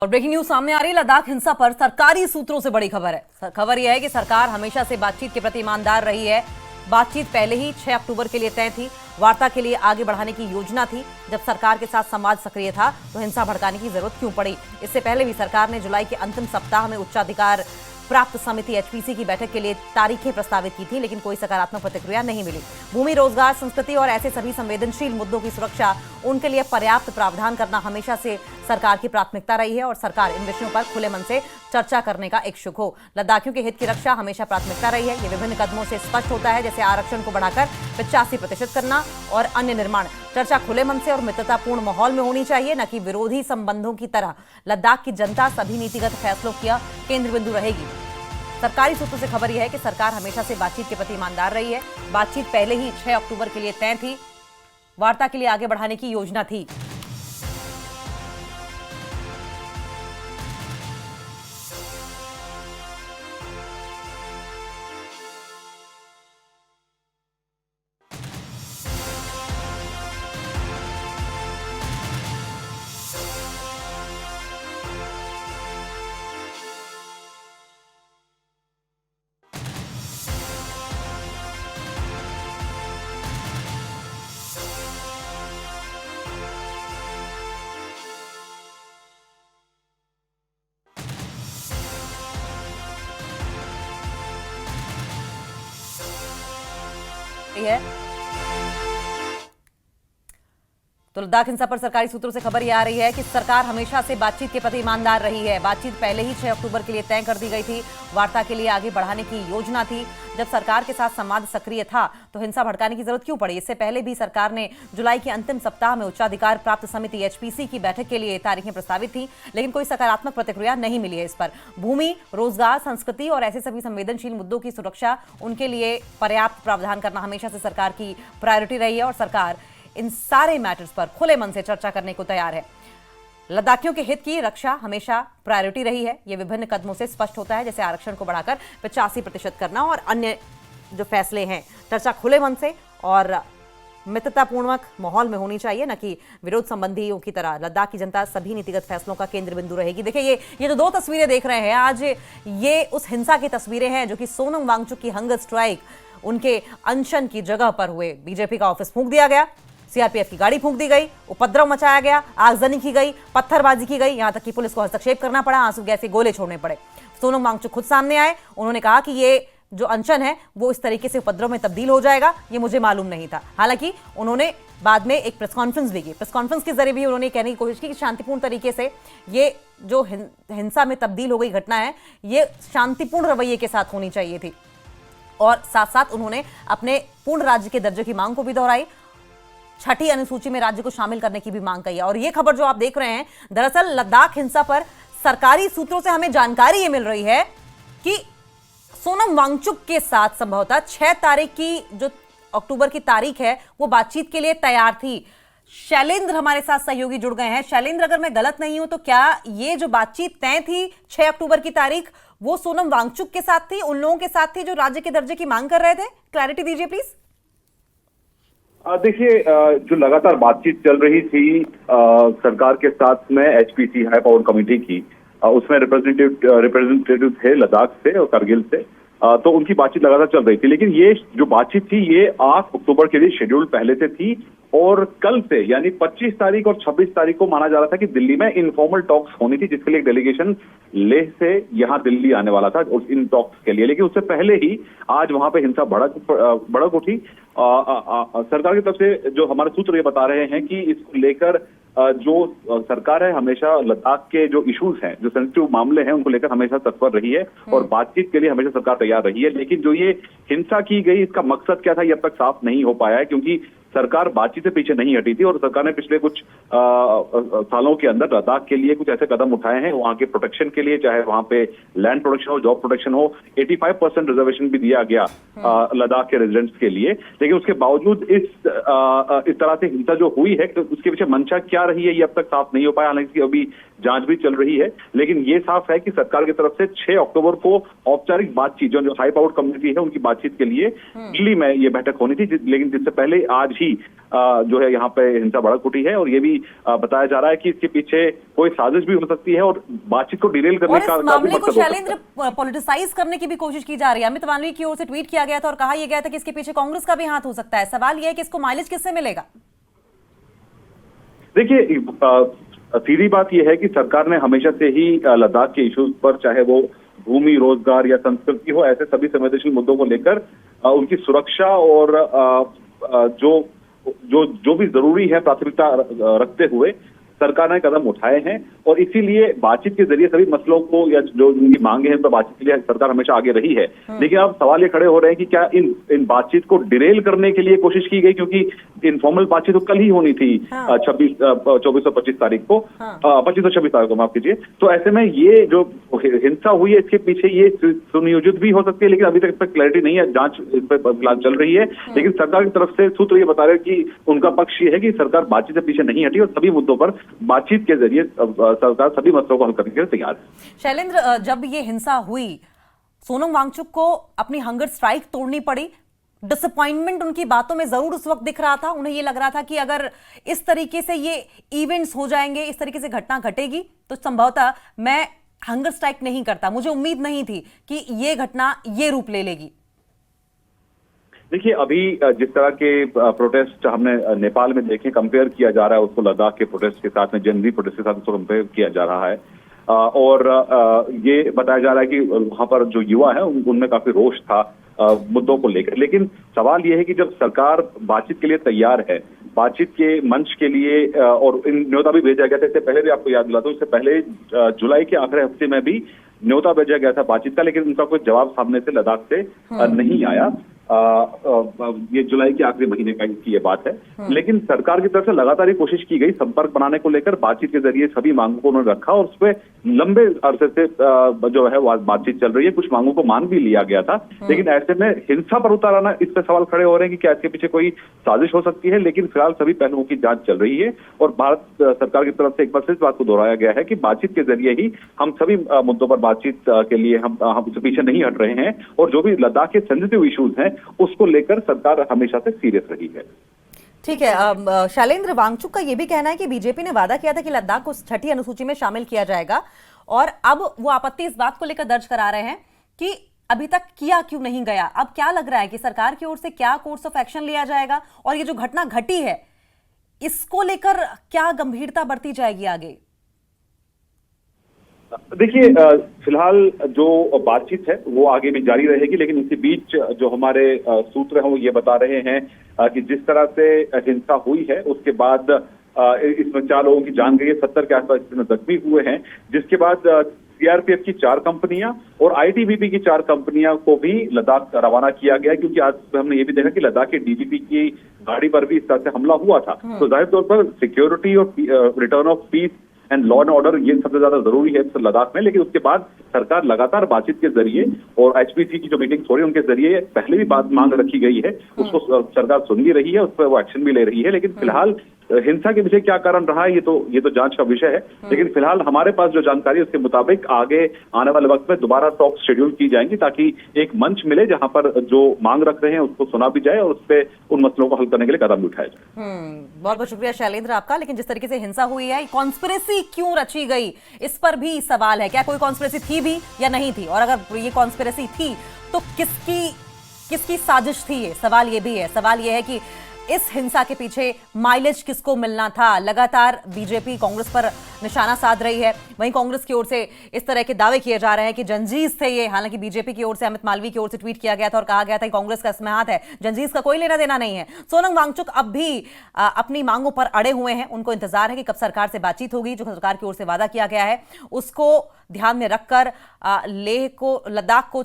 और breaking news सामने आ रही है। लद्दाख हिंसा पर सरकारी सूत्रों से बड़ी खबर है। खबर यह है कि सरकार हमेशा से बातचीत के प्रति ईमानदार रही है। बातचीत पहले ही 6 अक्टूबर के लिए तय थी। वार्ता के लिए आगे बढ़ाने की योजना थी। जब सरकार के साथ संवाद सक्रिय था तो हिंसा भड़काने की जरूरत क्यों पड़ी? इससे पहले भी सरकार ने जुलाई के अंतिम सप्ताह में उच्चाधिकार प्राप्त समिति एचपीसी की बैठक के लिए तारीखें प्रस्तावित की थी, लेकिन कोई सकारात्मक प्रतिक्रिया नहीं मिली। भूमि, रोजगार, संस्कृति और ऐसे सभी संवेदनशील मुद्दों की सुरक्षा, उनके लिए पर्याप्त प्रावधान करना हमेशा से सरकार की प्राथमिकता रही है और सरकार इन विषयों पर खुले मन से चर्चा करने का इच्छुक हो। लद्दाखियों के हित की रक्षा हमेशा प्राथमिकता रही है। ये विभिन्न कदमों से स्पष्ट होता है, जैसे आरक्षण को बढ़ाकर 85% करना और अन्य निर्माण। चर्चा खुले मन से और मित्रतापूर्ण माहौल में होनी चाहिए, न कि विरोधी संबंधों की तरह। लद्दाख की जनता सभी नीतिगत फैसलों का केंद्र बिंदु रहेगी। सरकारी सूत्रों से खबर यह है कि सरकार हमेशा से बातचीत के प्रति ईमानदार रही है। बातचीत पहले ही 6 अक्टूबर के लिए तय थी। वार्ता के लिए आगे बढ़ाने की योजना थी। है तो लद्दाख हिंसा पर सरकारी सूत्रों से खबर यह आ रही है कि सरकार हमेशा से बातचीत के प्रति ईमानदार रही है। बातचीत पहले ही 6 अक्टूबर के लिए तय कर दी गई थी। वार्ता के लिए आगे बढ़ाने की योजना थी। जब सरकार के साथ संवाद सक्रिय था तो हिंसा भड़काने की जरूरत क्यों पड़ी? इससे पहले भी सरकार ने जुलाई के अंतिम सप्ताह में उच्चाधिकार प्राप्त समिति एचपीसी की बैठक के लिए तारीखें प्रस्तावित थी, लेकिन कोई सकारात्मक प्रतिक्रिया नहीं मिली है इस पर। भूमि, रोजगार, संस्कृति और ऐसे सभी संवेदनशील मुद्दों की सुरक्षा, उनके लिए पर्याप्त प्रावधान करना हमेशा से सरकार की प्रायोरिटी रही है और सरकार इन सारे मैटर्स पर खुले मन से चर्चा करने को तैयार है। लद्दाखियों के हित की रक्षा हमेशा प्रायोरिटी रही है। ये विभिन्न कदमों से स्पष्ट होता है, जैसे आरक्षण को बढ़ाकर 85% करना और अन्य जो फैसले हैं। चर्चा खुले मन से और मित्रतापूर्वक माहौल में होनी चाहिए, न कि विरोध संबंधियों की तरह। लद्दाख की जनता सभी नीतिगत फैसलों का केंद्र बिंदु रहेगी। देखिए, ये जो 2 तस्वीरें देख रहे हैं आज, ये उस हिंसा की तस्वीरें हैं जो कि सोनम वांगचुक की हंगर स्ट्राइक, उनके अनशन की जगह पर हुए। बीजेपी का ऑफिस फूंक दिया गया, सीआरपीएफ की गाड़ी फूंक दी गई, उपद्रव मचाया गया, आगजनी की गई, पत्थरबाजी की गई, यहां तक कि पुलिस को हस्तक्षेप करना पड़ा, आंसू गैस के गोले छोड़ने पड़े। सोनम वांगचुक खुद सामने आए। उन्होंने कहा कि ये जो अनशन है वो इस तरीके से उपद्रव में तब्दील हो जाएगा, ये मुझे मालूम नहीं था। हालांकि उन्होंने बाद में एक प्रेस कॉन्फ्रेंस भी की। प्रेस कॉन्फ्रेंस के जरिए भी उन्होंने कहने की कोशिश की कि शांतिपूर्ण तरीके से ये जो हिंसा में तब्दील हो गई घटना है, ये शांतिपूर्ण रवैये के साथ होनी चाहिए थी। और साथ साथ उन्होंने अपने पूर्ण राज्य के दर्जे की मांग को भी दोहराई। 6ठी अनुसूची में राज्य को शामिल करने की भी मांग की है। और ये खबर जो आप देख रहे हैं, दरअसल लद्दाख हिंसा पर सरकारी सूत्रों से हमें जानकारी ये मिल रही है कि सोनम वांगचुक के साथ संभवतः 6 तारीख की जो अक्टूबर की तारीख है वो बातचीत के लिए तैयार थी। शैलेंद्र हमारे साथ सहयोगी जुड़ गए हैं। शैलेंद्र, अगर मैं गलत नहीं हूं तो क्या ये जो बातचीत तय थी 6 अक्टूबर की तारीख, वो सोनम वांगचुक के साथ थी, उन लोगों के साथ थी जो राज्य के दर्जे की मांग कर रहे थे? क्लैरिटी दीजिए प्लीज। देखिए, जो लगातार बातचीत चल रही थी सरकार के साथ में एचपीसी हाई पावर कमेटी की, उसमें रिप्रेजेंटेटिव थे लद्दाख से और करगिल से, तो उनकी बातचीत लगातार चल रही थी। लेकिन ये जो बातचीत थी ये 8 अक्टूबर के लिए शेड्यूल पहले से थी और कल से यानी 25 तारीख और 26 तारीख को माना जा रहा था कि दिल्ली में इनफॉर्मल टॉक्स होनी थी, जिसके लिए एक डेलीगेशन लेह से यहां दिल्ली आने वाला था इन टॉक्स के लिए। लेकिन उससे पहले ही आज वहां पे हिंसा भड़क उठी। सरकार की तरफ से जो हमारे सूत्र ये बता रहे हैं कि इसको लेकर जो सरकार है हमेशा लद्दाख के जो इश्यूज हैं, जो सेंसिटिव मामले हैं, उनको लेकर हमेशा तत्पर रही है और बातचीत के लिए हमेशा सरकार तैयार रही है। लेकिन जो ये हिंसा की गई, इसका मकसद क्या था, ये अब तक साफ नहीं हो पाया है, क्योंकि सरकार बातचीत से पीछे नहीं हटी थी और सरकार ने पिछले कुछ सालों के अंदर लद्दाख के लिए कुछ ऐसे कदम उठाए हैं वहां के प्रोटेक्शन के लिए, चाहे वहां पे लैंड प्रोटेक्शन हो, जॉब प्रोटेक्शन हो। 85% रिजर्वेशन भी दिया गया लद्दाख के रेजिडेंट्स के लिए। लेकिन उसके बावजूद इस तरह से हिंसा जो हुई है, तो उसके पीछे मंशा क्या रही है ये अब तक साफ नहीं हो पाया। हालांकि अभी जांच भी चल रही है। लेकिन ये साफ है कि सरकार की तरफ से 6 अक्टूबर को औपचारिक बातचीत, जो हाई पावर्ड कम्युनिटी है उनकी बातचीत के लिए दिल्ली में ये बैठक होनी थी, लेकिन जिससे पहले आज ही जो है यहाँ पे हिंसा भड़क उठी है। और ये भी बताया जा रहा है कि इसके पीछे कोई साजिश भी हो सकती है और बातचीत को डिरेल करने और का इस मामले को शैलेंद्र पॉलिटिसाइज करने की भी कोशिश की जा रही है। अमित मालवीय की ओर से ट्वीट किया गया था और कहा यह गया था कि इसके पीछे कांग्रेस का भी हाथ हो सकता है। सवाल यह है कि इसको माइलेज किससे मिलेगा? देखिए, सीधी बात यह है कि सरकार ने हमेशा से ही लद्दाख के इश्यूज पर, चाहे वो भूमि, रोजगार या संस्कृति हो, ऐसे सभी संवेदनशील मुद्दों को लेकर उनकी सुरक्षा और जो भी जरूरी है प्राथमिकता रखते हुए सरकार ने कदम उठाए हैं। और इसीलिए बातचीत के जरिए सभी मसलों को या जो उनकी मांगे हैं उन पर बातचीत के लिए सरकार हमेशा आगे रही है। लेकिन अब सवाल ये खड़े हो रहे हैं कि क्या इन बातचीत को डिरेल करने के लिए कोशिश की गई, क्योंकि इनफॉर्मल बातचीत तो कल ही होनी थी 24 और 25 तारीख को, 25 और 26 तारीख को, माफ कीजिए। तो ऐसे में ये जो हिंसा हुई है इसके पीछे ये सुनियोजित भी हो सकती है, लेकिन अभी तक इस पर क्लैरिटी नहीं है, जांच इस पर फिलहाल चल रही है। लेकिन सरकार की तरफ से सूत्र ये बता रहे हैं कि उनका पक्ष ये है कि सरकार बातचीत से पीछे नहीं हटी और सभी मुद्दों पर बातचीत के जरिए सरकार सभी मसलों को हल करने के लिए तैयार है। शैलेंद्र, जब ये हिंसा हुई, सोनम वांगचुक को अपनी हंगर स्ट्राइक तोड़नी पड़ी। डिसअपॉइंटमेंट उनकी बातों में जरूर उस वक्त दिख रहा था। उन्हें ये लग रहा था कि अगर इस तरीके से ये इवेंट्स हो जाएंगे, इस तरीके से घटना घटेगी, तो संभवतः मैं हंगर स्ट्राइक नहीं करता। मुझे उम्मीद नहीं थी कि ये घटना ये रूप ले लेगी। देखिए, अभी जिस तरह के प्रोटेस्ट हमने नेपाल में देखे, कंपेयर किया जा रहा है उसको लद्दाख के प्रोटेस्ट के साथ में, जनवरी प्रोटेस्ट के साथ उसको कंपेयर किया जा रहा है। और ये बताया जा रहा है कि वहां पर जो युवा है उनमें काफी रोष था मुद्दों को लेकर। लेकिन सवाल यह है कि जब सरकार बातचीत के लिए तैयार है, बातचीत के मंच के लिए, और न्योता भी भेजा गया था, इससे पहले भी आपको याद दिलाता हूं, इससे पहले जुलाई के आखिरी हफ्ते में भी न्योता भेजा गया था बातचीत का, लेकिन उनका कोई जवाब सामने से लद्दाख से नहीं आया। ये जुलाई के आखिरी महीने की ये बात है। लेकिन सरकार की तरफ से लगातार ये कोशिश की गई संपर्क बनाने को लेकर, बातचीत के जरिए सभी मांगों को उन्होंने रखा और उस पर लंबे अरसे से जो है बातचीत चल रही है। कुछ मांगों को मान भी लिया गया था। लेकिन ऐसे में हिंसा पर उतार आना, इस पर सवाल खड़े हो रहे हैं कि क्या इसके पीछे कोई साजिश हो सकती है। लेकिन फिलहाल सभी पहलुओं की जांच चल रही है और भारत सरकार की तरफ से एक बार फिर इस बात को दोहराया गया है कि बातचीत के जरिए ही हम सभी मुद्दों पर बातचीत के लिए हम पीछे नहीं हट रहे हैं। और जो भी लद्दाख के सेंसिटिव इश्यूज हैं उसको लेकर सरकार हमेशा से सीरियस रही है। ठीक है। शैलेंद्र, वांगचुक का यह भी कहना है कि बीजेपी ने वादा किया था कि लद्दाख को 6ठी अनुसूची में शामिल किया जाएगा और अब वो आपत्ति इस बात को लेकर दर्ज करा रहे हैं कि अभी तक किया क्यों नहीं गया। अब क्या लग रहा है कि सरकार की ओर से क्या कोर्स ऑफ एक्शन लिया जाएगा और ये जो घटना घटी है इसको लेकर क्या गंभीरता बढ़ती जाएगी आगे? देखिए, फिलहाल जो बातचीत है वो आगे भी जारी रहेगी, लेकिन इसी बीच जो हमारे सूत्र हैं वो ये बता रहे हैं कि जिस तरह से हिंसा हुई है उसके बाद इसमें 4 लोगों की जान गई है, 70 के आसपास इसमें जख्मी हुए हैं। जिसके बाद सीआरपीएफ की 4 कंपनियां और आईटीबीपी की 4 कंपनियां को भी लद्दाख रवाना किया गया, क्योंकि आज हमने ये भी देखा कि लद्दाख के डीजीपी की गाड़ी पर भी इस तरह से हमला हुआ था। तो जाहिर तौर पर सिक्योरिटी और return of peace and law and order ये सबसे ज्यादा जरूरी है लद्दाख में। लेकिन उसके बाद सरकार लगातार बातचीत के जरिए और एचपीसी की जो मीटिंग हो रही है उनके जरिए पहले भी बात मांग रखी गई है, उसको सरकार सुन भी रही है, उस पर वो एक्शन भी ले रही है। लेकिन फिलहाल हिंसा के पीछे क्या कारण रहा है ये तो जांच का विषय है। लेकिन फिलहाल हमारे पास जो जानकारी है उसके मुताबिक आगे आने वाले वक्त में दोबारा टॉक शेड्यूल की जाएंगी ताकि एक मंच मिले जहां पर जो मांग रख रहे हैं उसको सुना भी जाए और उस पर उन मसलों को हल करने के लिए कदम भी उठाया जाए। बहुत बहुत शुक्रिया शैलेंद्र आपका। लेकिन जिस तरीके से हिंसा हुई है, कॉन्स्पिरेसी क्यों रची गई, इस पर भी सवाल है। क्या कोई कॉन्स्पिरेसी थी भी या नहीं थी, और अगर ये कॉन्स्पिरेसी थी तो किसकी साजिश थी, ये सवाल ये भी है। सवाल ये है कि इस हिंसा के पीछे माइलेज किसको मिलना था। लगातार बीजेपी कांग्रेस पर निशाना साध रही है। वहीं कांग्रेस की ओर से इस तरह के दावे किए जा रहे हैं कि जंजीज थे ये। हालांकि बीजेपी की ओर से अमित मालवीय की ओर से ट्वीट किया गया था और कहा गया था कि कांग्रेस का इसमें हाथ है, जंजीज का कोई लेना देना नहीं है। सोनम वांगचुक अब भी अपनी मांगों पर अड़े हुए हैं। उनको इंतजार है कि कब सरकार से बातचीत होगी। जो सरकार की ओर से वादा किया गया है उसको ध्यान में रखकर लद्दाख को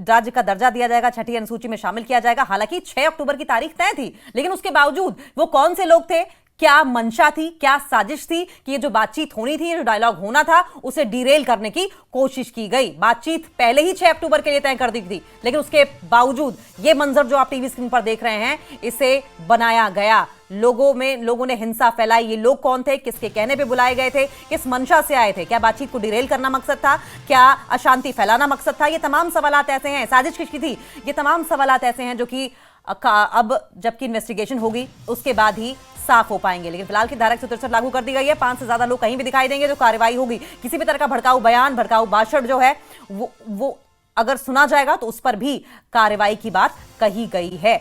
राज्य का दर्जा दिया जाएगा, 6ठी अनुसूची में शामिल किया जाएगा। हालांकि 6 अक्टूबर की तारीख तय थी, लेकिन उसके बावजूद वो कौन से लोग थे, क्या मंशा थी, क्या साजिश थी कि ये जो बातचीत होनी थी, जो डायलॉग होना था, उसे डिरेल करने की कोशिश की गई। बातचीत पहले ही 6 अक्टूबर के लिए तय कर दी थी, लेकिन उसके बावजूद ये मंजर जो आप टीवी स्क्रीन पर देख रहे हैं इसे बनाया गया। लोगों ने हिंसा फैलाई, ये लोग कौन थे, किसके कहने पे बुलाए गए थे, किस मंशा से आए थे, क्या बातचीत को डिरेल करना मकसद था, क्या अशांति फैलाना मकसद था? ये तमाम सवालात ऐसे हैं, साजिश किसकी थी, ये तमाम सवालात ऐसे हैं जो कि अब जबकि इन्वेस्टिगेशन होगी उसके बाद ही साफ हो पाएंगे। लेकिन फिलहाल की धारा 163 लागू कर दी गई है। 5 से ज्यादा लोग कहीं भी दिखाई देंगे तो कार्रवाई होगी। किसी भी तरह का भड़काऊ बयान, भड़काऊ भाषण जो है वो अगर सुना जाएगा तो उस पर भी कार्रवाई की बात कही गई है।